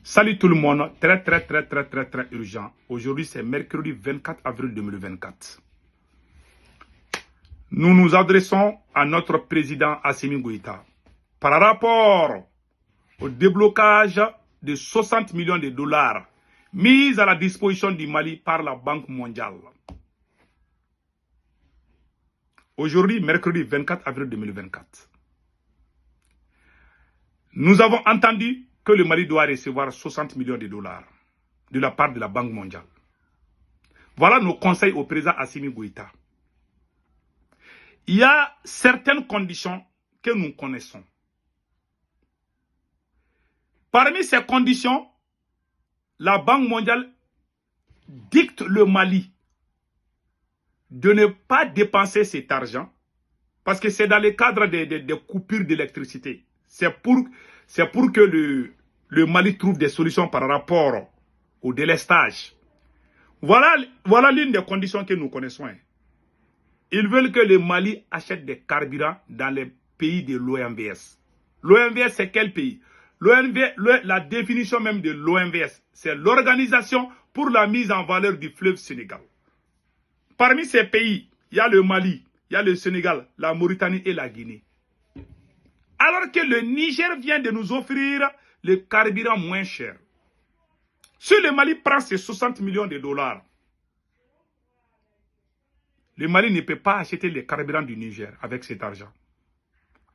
Salut tout le monde, très urgent. Aujourd'hui c'est mercredi 24 avril 2024. Nous nous adressons à notre président Assimi Goïta par rapport au déblocage de 60 millions de dollars mis à la disposition du Mali par la Banque mondiale. Aujourd'hui, mercredi 24 avril 2024. Nous avons entendu que le Mali doit recevoir 60 millions de dollars de la part de la Banque mondiale. Voilà nos conseils au président Assimi Goïta. Il y a certaines conditions que nous connaissons. Parmi ces conditions, la Banque mondiale dicte le Mali de ne pas dépenser cet argent parce que c'est dans le cadre des coupures d'électricité. C'est pour que le Mali trouve des solutions par rapport au délestage. Voilà l'une des conditions que nous connaissons. Ils veulent que le Mali achète des carburants dans les pays de l'OMVS. L'OMVS, c'est quel pays? La définition même de l'OMVS, c'est l'Organisation pour la mise en valeur du fleuve Sénégal. Parmi ces pays, il y a le Mali, il y a le Sénégal, la Mauritanie et la Guinée. Alors que le Niger vient de nous offrir le carburant moins cher. Si le Mali prend ses 60 millions de dollars, le Mali ne peut pas acheter les carburants du Niger avec cet argent.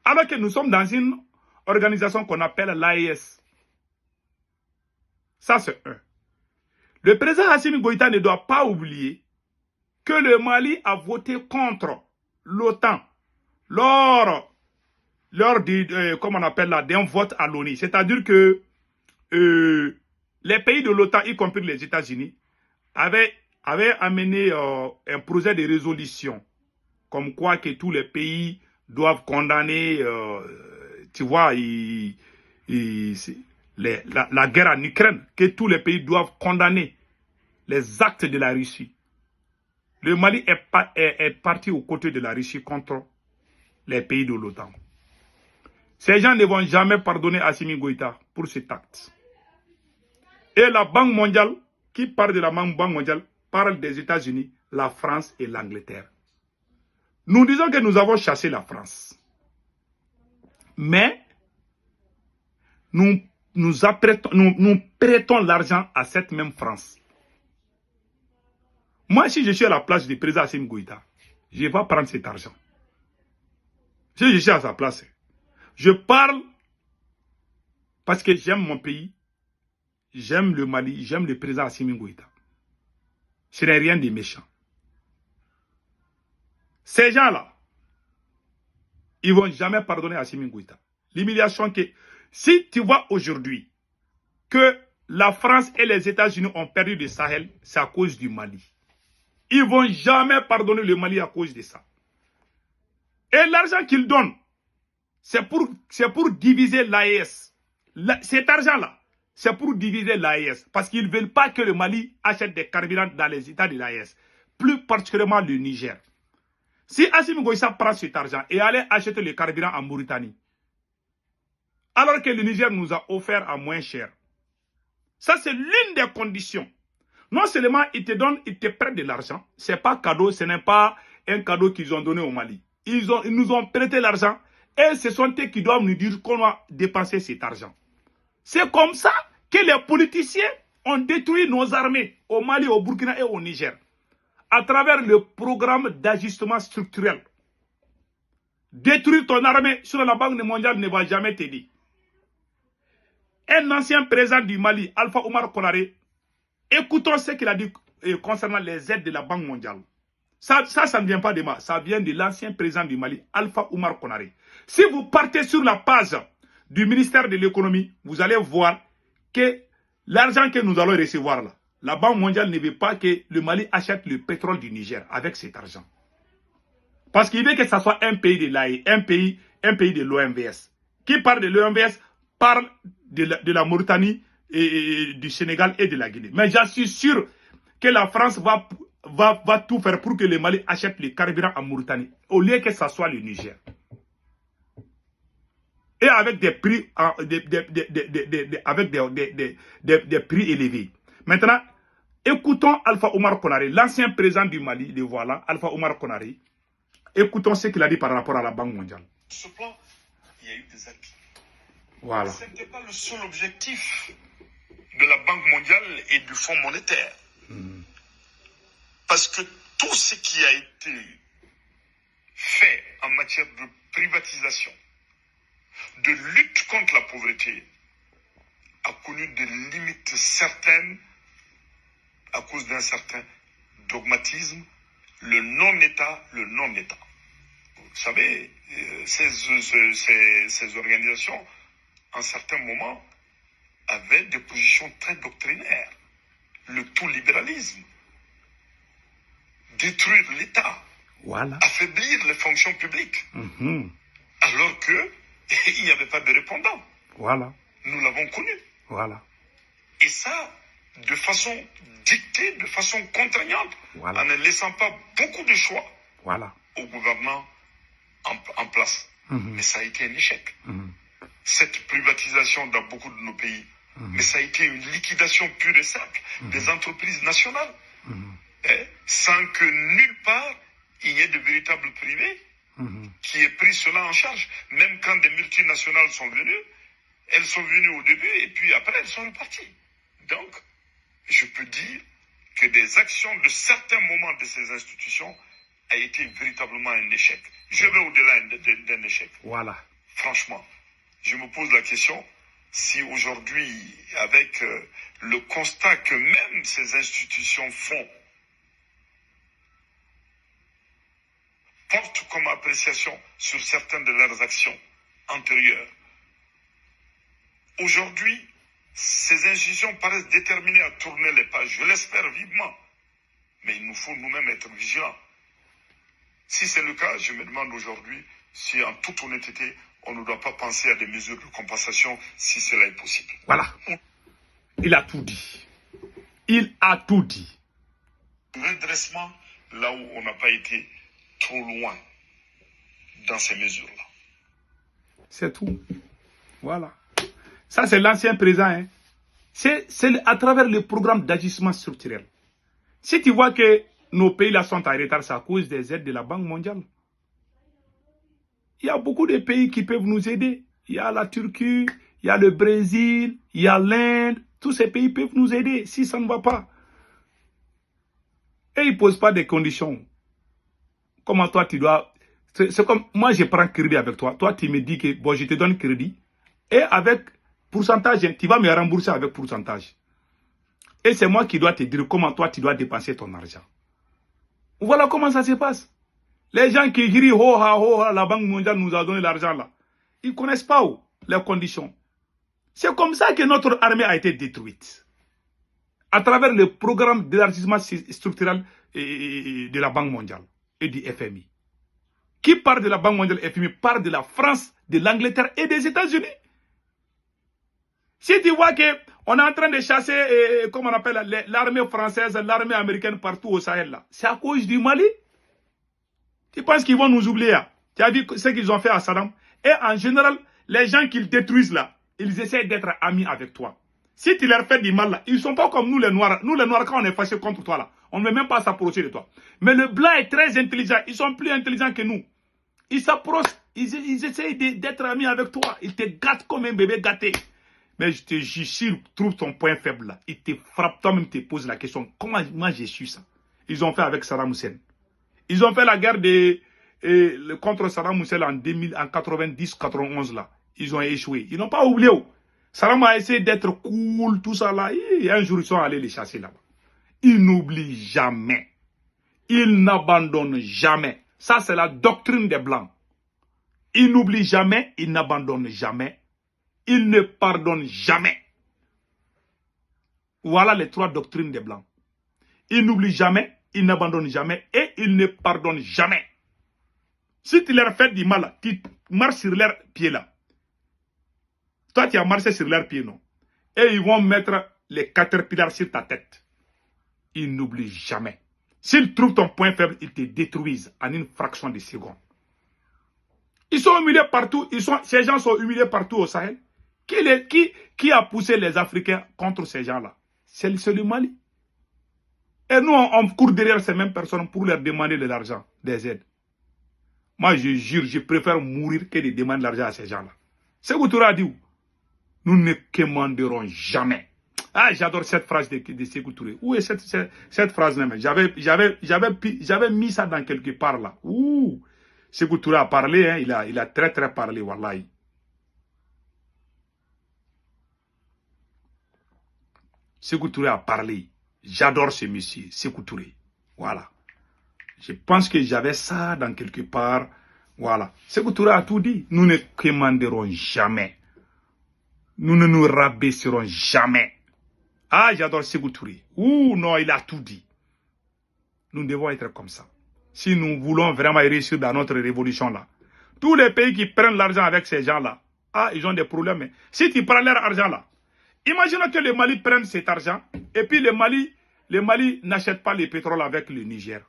Alors que nous sommes dans une organisation qu'on appelle l'AES. Ça, c'est un. Le président Assimi Goïta ne doit pas oublier que le Mali a voté contre l'OTAN lors d'un vote à l'ONU. C'est-à-dire que les pays de l'OTAN, y compris les États-Unis, avaient amené un projet de résolution comme quoi que tous les pays doivent condamner, tu vois, la guerre en Ukraine, que tous les pays doivent condamner les actes de la Russie. Le Mali est parti aux côtés de la Russie contre les pays de l'OTAN. Ces gens ne vont jamais pardonner Assimi Goïta pour cet acte. Et la Banque mondiale, qui parle de la Banque mondiale, parle des États-Unis, la France et l'Angleterre. Nous disons que nous avons chassé la France. Mais nous prêtons l'argent à cette même France. Moi, si je suis à la place du président Assimi Goïta, je vais prendre cet argent. Si je suis à sa place, je parle parce que j'aime mon pays, j'aime le Mali, j'aime le président Assimi Goïta. Ce n'est rien de méchant. Ces gens-là, ils ne vont jamais pardonner à Assimi Goïta. L'humiliation que... Si tu vois aujourd'hui que la France et les États-Unis ont perdu le Sahel, c'est à cause du Mali. Ils ne vont jamais pardonner le Mali à cause de ça. Et l'argent qu'ils donnent, c'est pour diviser l'AES. Cet argent-là, c'est pour diviser l'AES. Parce qu'ils ne veulent pas que le Mali achète des carburants dans les États de l'AES. Plus particulièrement le Niger. Si Assimi Goïta prend cet argent et allait acheter le carburant en Mauritanie, alors que le Niger nous a offert à moins cher, ça c'est l'une des conditions. Non seulement ils te prêtent de l'argent, ce n'est pas cadeau, ce n'est pas un cadeau qu'ils ont donné au Mali. Ils nous ont prêté l'argent et ce sont eux qui doivent nous dire qu'on va dépenser cet argent. C'est comme ça que les politiciens ont détruit nos armées au Mali, au Burkina et au Niger. À travers le programme d'ajustement structurel. Détruire ton armée sur la Banque mondiale ne va jamais t'aider. Un ancien président du Mali, Alpha Oumar Konaré, écoutons ce qu'il a dit concernant les aides de la Banque mondiale. Ça ne vient pas de moi, ça vient de l'ancien président du Mali, Alpha Oumar Konaré. Si vous partez sur la page du ministère de l'économie, vous allez voir que l'argent que nous allons recevoir là, la Banque mondiale ne veut pas que le Mali achète le pétrole du Niger avec cet argent. Parce qu'il veut que ce soit un pays de l'AE, un pays de l'OMVS. Qui parle de l'OMVS parle de la Mauritanie, et du Sénégal et de la Guinée. Mais j'en suis sûr que la France va tout faire pour que le Mali achète les carburants en Mauritanie, au lieu que ce soit le Niger. et avec des prix, des prix élevés. Maintenant, écoutons Alpha Oumar Konaré, l'ancien président du Mali, le voilà, Alpha Oumar Konaré. Écoutons ce qu'il a dit par rapport à la Banque mondiale. Ce plan, il y a eu des acquis. Voilà. Ce n'était pas le seul objectif de la Banque mondiale et du Fonds monétaire. Parce que tout ce qui a été fait en matière de privatisation, de lutte contre la pauvreté, a connu des limites certaines à cause d'un certain dogmatisme, le non-État, le non-État. Vous savez, ces organisations, en certains moments, avaient des positions très doctrinaires. Le tout-libéralisme, détruire l'État, voilà, affaiblir les fonctions publiques, alors qu'il n'y avait pas de répondants. Voilà. Nous l'avons connu. Voilà. Et ça, de façon dictée, de façon contraignante, voilà, en ne laissant pas beaucoup de choix voilà, aux gouvernants en place. Mais ça a été un échec. Cette privatisation dans beaucoup de nos pays, mais ça a été une liquidation pure et simple des entreprises nationales, sans que nulle part il y ait de véritables privés qui aient pris cela en charge. Même quand des multinationales sont venues, elles sont venues au début et puis après elles sont reparties. Donc, je peux dire que des actions de certains moments de ces institutions a été véritablement un échec. Je vais au-delà d'un échec. Voilà. Franchement, je me pose la question si aujourd'hui, avec le constat que même ces institutions font, portent comme appréciation sur certaines de leurs actions antérieures. Aujourd'hui, ces institutions paraissent déterminées à tourner les pages. Je l'espère vivement. Mais il nous faut nous-mêmes être vigilants. Si c'est le cas, je me demande aujourd'hui si, en toute honnêteté, on ne doit pas penser à des mesures de compensation si cela est possible. Voilà. Il a tout dit. Il a tout dit. Redressement, là où on n'a pas été trop loin dans ces mesures-là. C'est tout. Voilà. Ça, c'est l'ancien président. Hein. C'est à travers le programme d'agissement structurel. Si tu vois que nos pays-là sont en retard, c'est à cause des aides de la Banque mondiale. Il y a beaucoup de pays qui peuvent nous aider. Il y a la Turquie, il y a le Brésil, il y a l'Inde. Tous ces pays peuvent nous aider si ça ne va pas. Et ils ne posent pas des conditions. Comment toi, tu dois... C'est comme moi, je prends crédit avec toi. Toi, tu me dis que bon, je te donne crédit. Et avec pourcentage, tu vas me rembourser avec pourcentage. Et c'est moi qui dois te dire comment toi, tu dois dépenser ton argent. Voilà comment ça se passe. Les gens qui crient ho ha, la Banque mondiale nous a donné l'argent là. Ils ne connaissent pas les conditions. C'est comme ça que notre armée a été détruite. À travers le programme d'élargissement structurel de la Banque mondiale et du FMI. Qui parle de la Banque mondiale et FMI parle de la France, de l'Angleterre et des États-Unis. Si tu vois qu'on est en train de chasser, comment on appelle, l'armée française, l'armée américaine partout au Sahel, là, c'est à cause du Mali. Tu penses qu'ils vont nous oublier? Tu as vu ce qu'ils ont fait à Saddam? Et en général, les gens qu'ils détruisent là, ils essaient d'être amis avec toi. Si tu leur fais du mal là, ils ne sont pas comme nous les Noirs. Nous les Noirs, quand on est fâchés contre toi là, on ne veut même pas s'approcher de toi. Mais le blanc est très intelligent. Ils sont plus intelligents que nous. Ils s'approchent, ils essayent d'être amis avec toi. Ils te gâtent comme un bébé gâté. Mais je te jure, s'ils trouvent ton point faible là, ils te frappent, toi-même te poses la question, comment moi j'ai su ça? Ils ont fait avec Saddam Hussein. Ils ont fait la guerre contre Saddam Hussein en 90-91 là. Ils ont échoué. Ils n'ont pas oublié. Saddam a essayé d'être cool, tout ça là. Et un jour, ils sont allés les chasser là-bas. Ils n'oublient jamais. Ils n'abandonnent jamais. Ça, c'est la doctrine des Blancs. Ils n'oublient jamais, ils n'abandonnent jamais. Ils ne pardonnent jamais. Voilà les trois doctrines des Blancs. Ils n'oublient jamais, ils n'abandonnent jamais et ils ne pardonnent jamais. Si tu leur fais du mal, tu marches sur leurs pieds là. Toi, tu as marché sur leurs pieds, non? Et ils vont mettre les caterpillars sur ta tête. Ils n'oublient jamais. S'ils trouvent ton point faible, ils te détruisent en une fraction de seconde. Ils sont humiliés partout. Ces gens sont humiliés partout au Sahel. Qui a poussé les Africains contre ces gens-là? C'est le Mali. Et nous, on court derrière ces mêmes personnes pour leur demander de l'argent, des aides. Moi, je jure, je préfère mourir que de demander de l'argent à ces gens-là. Sékou Touré a dit où? Nous ne commanderons jamais. Ah, j'adore cette phrase de Sékou Touré. Où est cette phrase même? J'avais mis ça dans quelque part là. Ouh, Sékou Touré a parlé, hein, il a très très parlé, wallahi. Sékou Touré a parlé. J'adore ce monsieur, Sékou Touré. Voilà. Je pense que j'avais ça dans quelque part. Voilà. Sékou Touré a tout dit. Nous ne commanderons jamais. Nous ne nous rabaisserons jamais. Ah, j'adore Sékou Touré. Ouh, non, il a tout dit. Nous devons être comme ça. Si nous voulons vraiment réussir dans notre révolution là. Tous les pays qui prennent l'argent avec ces gens là, ah, ils ont des problèmes. Si tu prends leur argent là, imaginons que le Mali prenne cet argent et puis le Mali n'achète pas le pétrole avec le Niger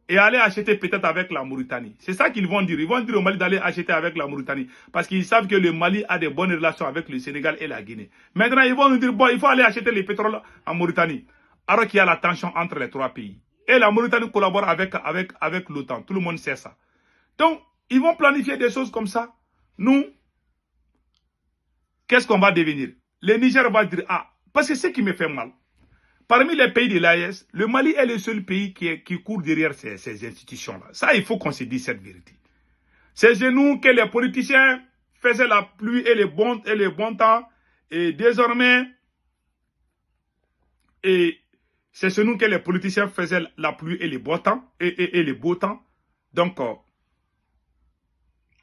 et aller acheter peut-être avec la Mauritanie. C'est ça qu'ils vont dire. Ils vont dire au Mali d'aller acheter avec la Mauritanie parce qu'ils savent que le Mali a de bonnes relations avec le Sénégal et la Guinée. Maintenant, ils vont nous dire, bon, il faut aller acheter le pétrole en Mauritanie. Alors qu'il y a la tension entre les trois pays. Et la Mauritanie collabore avec l'OTAN. Tout le monde sait ça. Donc, ils vont planifier des choses comme ça. Nous, qu'est-ce qu'on va devenir? Le Niger va dire, ah, parce que ce qui me fait mal, parmi les pays de l'AES, le Mali est le seul pays qui court derrière ces institutions-là. Ça, il faut qu'on se dise cette vérité. C'est chez nous que les politiciens faisaient la pluie et le bon temps. Et désormais, c'est chez nous que les politiciens faisaient la pluie et le beau temps. Et le beau temps. Donc,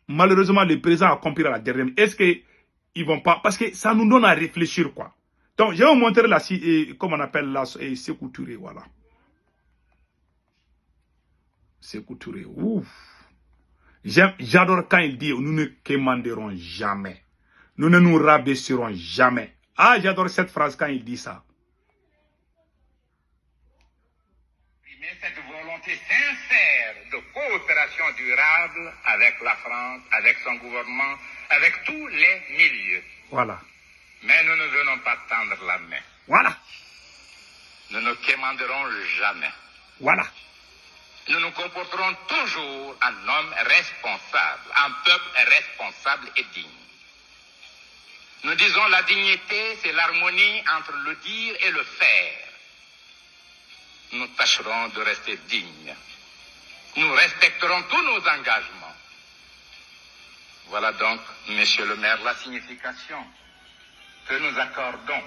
malheureusement, le président a compris à la dernière. Est-ce qu'ils vont pas? Parce que ça nous donne à réfléchir, quoi. Donc, je vais vous montrer là, comment on appelle là, Sékou Touré, voilà. Sékou Touré, ouf. J'adore quand il dit, nous ne commanderons jamais. Nous ne nous rabaisserons jamais. Ah, j'adore cette phrase quand il dit ça. Mais cette volonté sincère de coopération durable avec la France, avec son gouvernement, avec tous les milieux. Voilà. Mais nous ne venons pas tendre la main. Voilà. Nous ne commanderons jamais. Voilà. Nous nous comporterons toujours en homme responsable, en peuple responsable et digne. Nous disons la dignité, c'est l'harmonie entre le dire et le faire. Nous tâcherons de rester dignes. Nous respecterons tous nos engagements. Voilà donc, monsieur le maire, la signification que nous accordons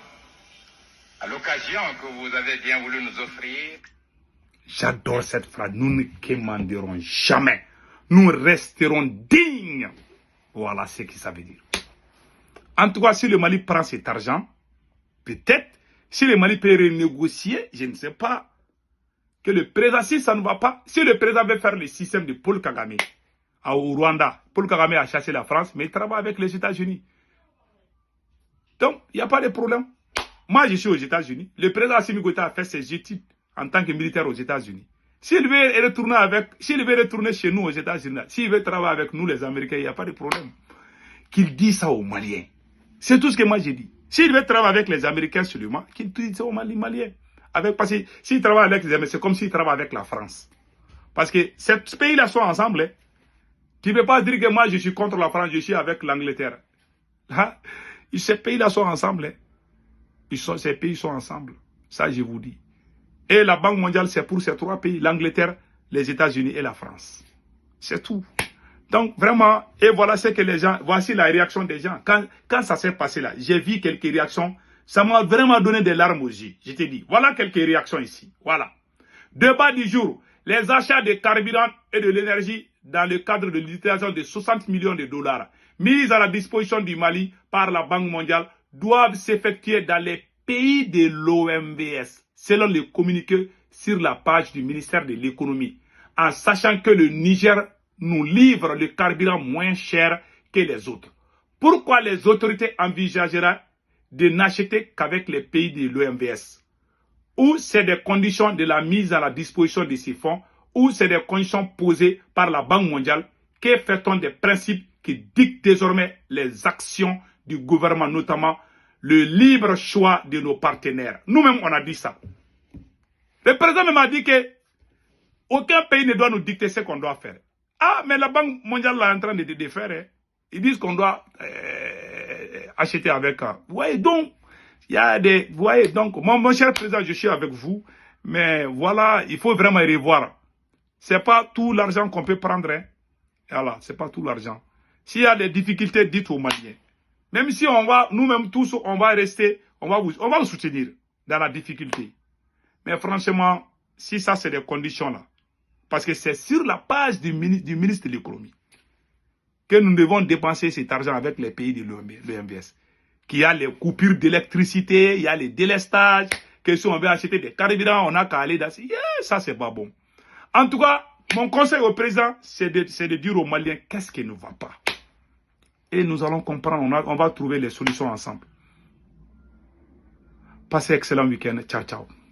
à l'occasion que vous avez bien voulu nous offrir. J'adore cette phrase. Nous ne commanderons jamais. Nous resterons dignes. Voilà ce que ça veut dire. En tout cas, si le Mali prend cet argent, peut-être, si le Mali peut renégocier, je ne sais pas, que le président, si ça ne va pas, si le président veut faire le système de Paul Kagame au Rwanda, Paul Kagame a chassé la France, mais il travaille avec les États-Unis. Donc, il n'y a pas de problème. Moi, je suis aux États-Unis. Le président Assimi Goïta a fait ses études en tant que militaire aux États-Unis. S'il veut retourner chez nous aux États-Unis, s'il veut travailler avec nous les Américains, il n'y a pas de problème. Qu'il dise ça aux Maliens. C'est tout ce que moi j'ai dit. S'il veut travailler avec les Américains seulement, qu'il dise ça aux Maliens. Parce que s'il travaille avec les Américains, c'est comme s'il travaille avec la France. Parce que ces pays-là sont ensemble. Hein. Tu ne peux pas dire que moi je suis contre la France, je suis avec l'Angleterre. Hein? Ces pays-là sont ensemble. Hein. Ces pays sont ensemble. Ça, je vous dis. Et la Banque mondiale, c'est pour ces trois pays, l'Angleterre, les États-Unis et la France. C'est tout. Donc, vraiment, et voilà ce que les gens, voici la réaction des gens. Quand ça s'est passé là, j'ai vu quelques réactions. Ça m'a vraiment donné des larmes aux yeux. Je t'ai dit, voilà quelques réactions ici. Voilà. Débat du jour. Les achats de carburant et de l'énergie dans le cadre de l'utilisation de 60 millions de dollars mis à la disposition du Mali par la Banque mondiale doivent s'effectuer dans les pays de l'OMVS, selon le communiqué sur la page du ministère de l'économie, en sachant que le Niger nous livre le carburant moins cher que les autres. Pourquoi les autorités envisageraient de n'acheter qu'avec les pays de l'OMVS? Ou c'est des conditions de la mise à la disposition de ces fonds, ou c'est des conditions posées par la Banque mondiale. Que fait-on des principes qui dicte désormais les actions du gouvernement, notamment le libre choix de nos partenaires. Nous-mêmes, on a dit ça. Le président m'a dit que aucun pays ne doit nous dicter ce qu'on doit faire. Ah, mais la Banque mondiale est en train de faire. Hein. Ils disent qu'on doit acheter avec. Vous voyez, donc, il y a des. Vous voyez, donc, mon cher président, je suis avec vous. Mais voilà, il faut vraiment revoir. Ce n'est pas tout l'argent qu'on peut prendre. Hein. Voilà, ce n'est pas tout l'argent. S'il y a des difficultés, dites aux Maliens. Même si on va, nous-mêmes tous, on va rester, on va vous soutenir dans la difficulté. Mais franchement, si ça, c'est des conditions-là, parce que c'est sur la page du ministre de l'économie que nous devons dépenser cet argent avec les pays de l'OMVS. Qu'il y a les coupures d'électricité, il y a les délestages, que si on veut acheter des carburants, on a qu'à aller dans... ça, c'est pas bon. En tout cas, mon conseil au président, c'est de dire aux Maliens qu'est-ce qui ne va pas. Et nous allons comprendre, on va trouver les solutions ensemble. Passez un excellent week-end. Ciao, ciao.